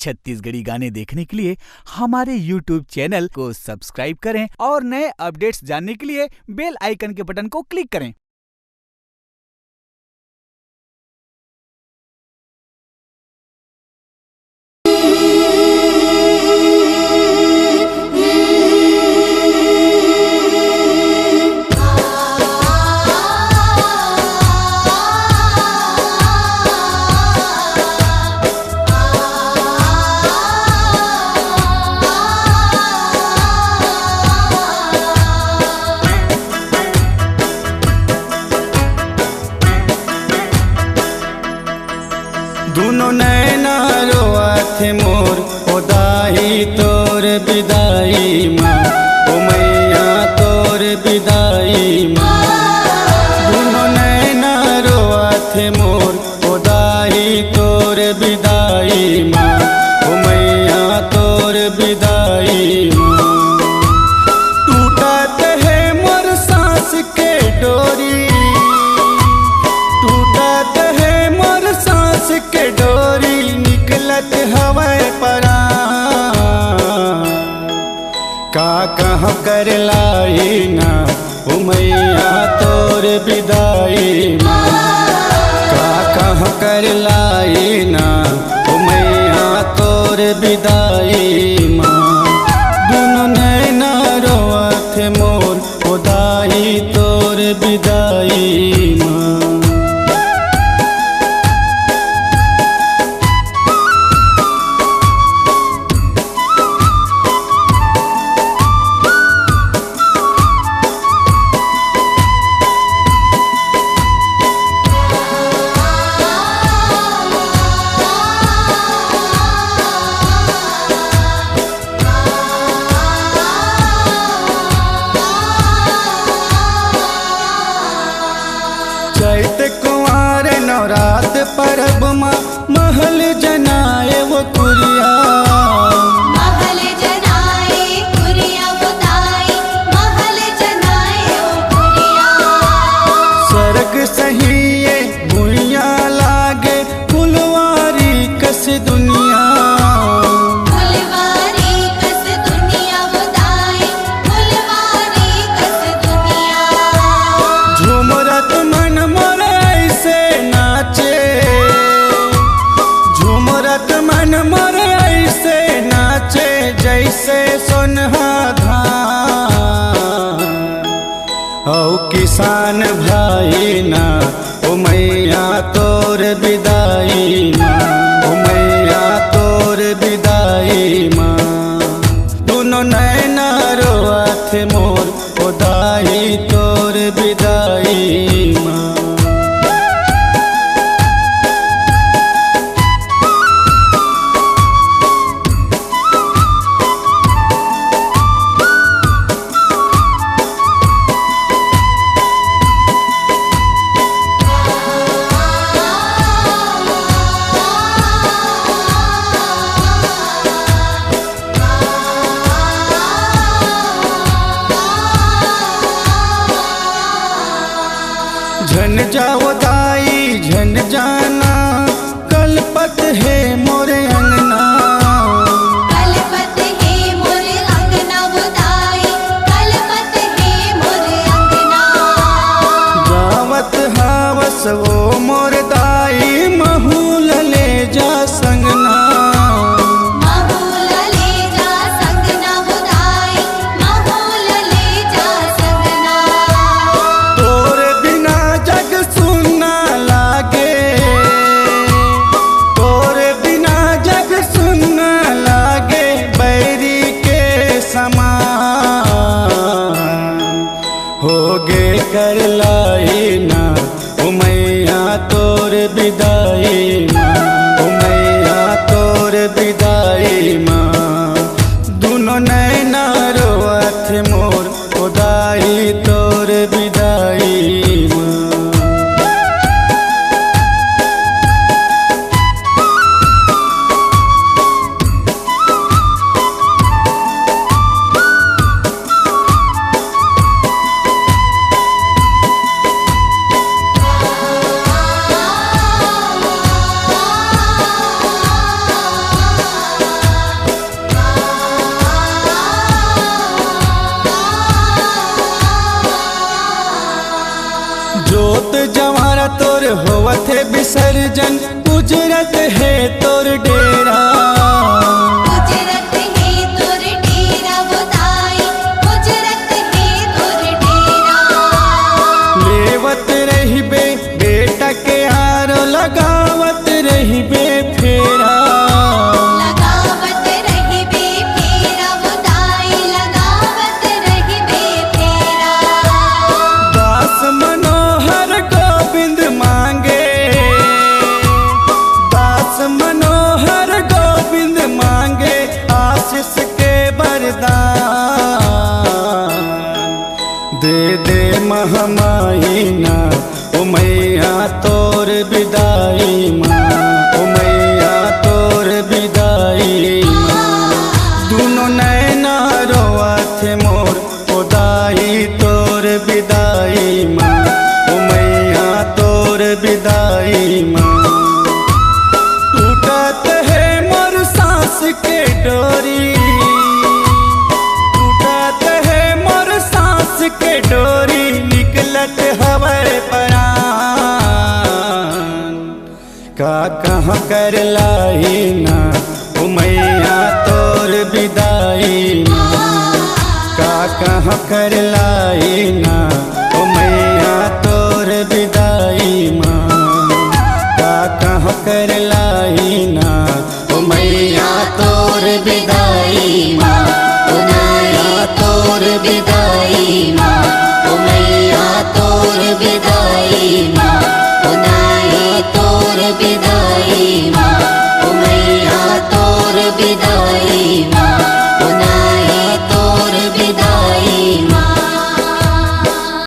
छत्तीसगढ़ी गाने देखने के लिए हमारे YouTube चैनल को सब्सक्राइब करें और नए अपडेट्स जानने के लिए बेल आइकन के बटन को क्लिक करें। दुनो नैना रोआत मोर ओदाही तोर विदाई माँ, ओ मैया तोर विदाई माँ। दुनो नैना रोआत मोर ओदाही तोर विदाई माँ, ओ मैया तोर विदाई माँ। टूटत है मोर सांस के डोरी, टूटत है मोर सांस के डोरी, निकलत हवै परान। का कहाँ कर लाई ना ओ मैया तोर विदाई माँ, का कहाँ कर लाई ना ओ मैया तोर विदाई माँ। दुनो नैना रोवत मोर ओदाही तोर विदाई माँ। चैत कुंवार नवरात परब माँ, महल जनाए वो कुरिया, महल जनाए कुरिया बुताई, महल जनाए ओ कुरिया। स्वर्ग सहिए भुइया लागे फुलवारी कस दुनिया, फुलवारी कस दुनिया बुताई, फुलवारी कस दुनिया। झूमरत मन मोर ऐसे नाचे, झूमरत मन मोर ऐसे नाचे, जैसे सोनहा धान। औ किसान भाई ना ओ मैया तोर विदाई माँ, ओ मैया तोर विदाई माँ। दुनो नैना रोआत मोर ओदाही तोर विदाई माँ। झन जाओ दाई झन जाना, कलपत है मोरे अंगना, कलपत है मोर अंगना बुताई, कलपत है मोर अंगना। जावत हावस वो मोर दाई, महूल ले जा संगना, महूल ले जा संगना बुताई, महूल ले जा संगना। तोर बिना जग सुनना लागे, तोर बिना जग सुनना लागे, बैरी के समान। होगे कर लाई ना ओ मैया तोर विदाई माँ, ओ मैया तोर विदाई माँ। दुनो नैना रोवत मोर ओदाही तोर विदाई माँ। विसर्जन उजरत है तोर डेरा। उजरत है तोर डेरा बुदाई, उजरत है तोर डेरा। लेवत रहिबे बेटा के हारो लगावत रहिबे फेरा। लगावत रहिबे फेरा बुदाई, लगावत रहिबे फेरा। दास मनोहर गोविंद मांगे, दास मनोहर गोविंद मांगे आशीष के वरदान। दे दे महामाई ना ओ मैया तोर विदाई माँ, ओ मैया तोर विदाई माँ। दुनो नैना रोवत मोर खुदाई तोर विदाई माँ, ओ मैया तोर विदाई माँ। टूटत है मोर सांस के डोरी, टूटत है मोर सांस के डोरी, निकलत हवे परान। का कहाँ कर लाई ना ओ मैया तोर विदाई माँ, का कहाँ कर लाई ना ओ मैया तोर विदाई माँ, का कहाँ कर लाई ना ओ मैया तोर विदाई माँ, ओ मैया तोर विदाई।